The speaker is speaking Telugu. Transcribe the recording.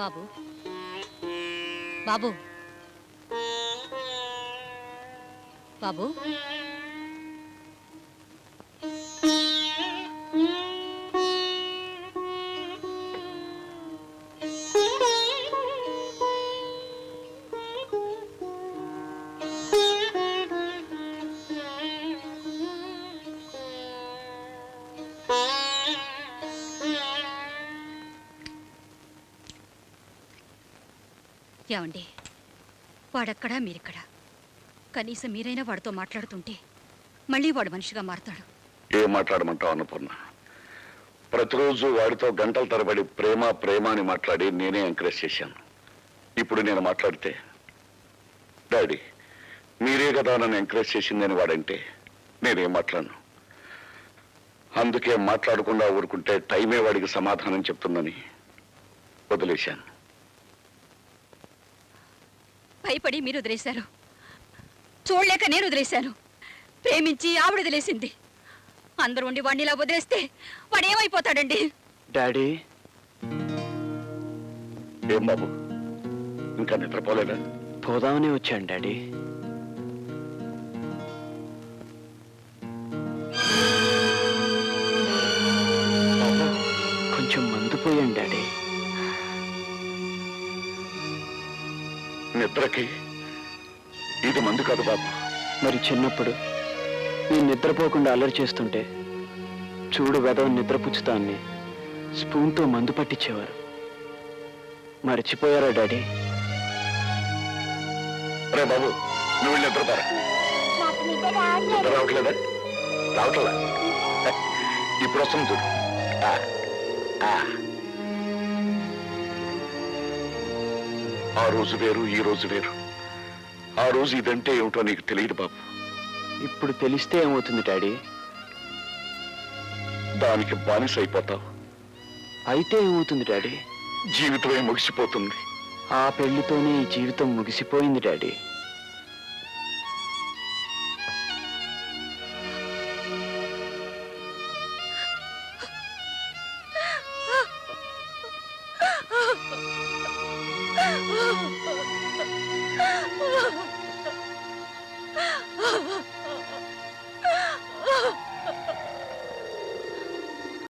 బాబు బాబు బాబు ఏమండి, వాడక్కడా మీరిక్కడా. కనీసం మీరైనా వాడితో మాట్లాడుతుంటే మళ్ళీ వాడు మనిషిగా మారతాడు. ఏం మాట్లాడమంటావు అన్నపూర్ణ? ప్రతిరోజు వాడితో గంటల తరబడి ప్రేమ ప్రేమ అని మాట్లాడి నేనే ఎంకరేజ్ చేశాను. ఇప్పుడు నేను మాట్లాడితే డాడీ మీరే కదా నన్ను ఎంకరేజ్ చేసిందని వాడంటే నేనేం మాట్లాడను. అందుకే మాట్లాడకుండా ఊరుకుంటే టైమే వాడికి సమాధానం చెప్తుందని వదిలేశాను. భయపడి మీరు వదిలేశారు, చూడలేక నేను వదిలేశాను. ప్రేమించి ఆవిడ వదిలేసింది. అందరూ ఉండి వాడిని ఇలా వదిలేస్తే వాడేమైపోతాడండి? డాడీ. ఏం బాబు, ఇంకా నిద్రపోలేదా? పోదామని వచ్చాను డాడీ. కొంచెం మందు పోయాను డాడీ. నిద్రకి ఇది మందు కాదు బాబు. మరి చిన్నప్పుడు నేను నిద్రపోకుండా అల్లరి చేస్తుంటే చూడు వెదవని నిద్రపుచ్చుతాన్ని స్పూన్తో మందు పట్టించేవారు. మర్చిపోయారా డాడీ? రే బాబు, నువ్వు నిద్రపోరా. నిద్ర రావట్లేదా? రావట్లా? ఇప్పుడు వస్తుంది చూడు. ఆ రోజు వేరు, ఈ రోజు వేరు. ఆ రోజు ఇదంటే ఏమిటో నీకు తెలియదు బాబు. ఇప్పుడు తెలిస్తే ఏమవుతుంది డాడీ? దానికి బానిస అయిపోతావు. అయితే ఏమవుతుంది డాడీ? జీవితమే ముగిసిపోతుంది. ఆ పెళ్లితోనే ఈ జీవితం ముగిసిపోయింది డాడీ.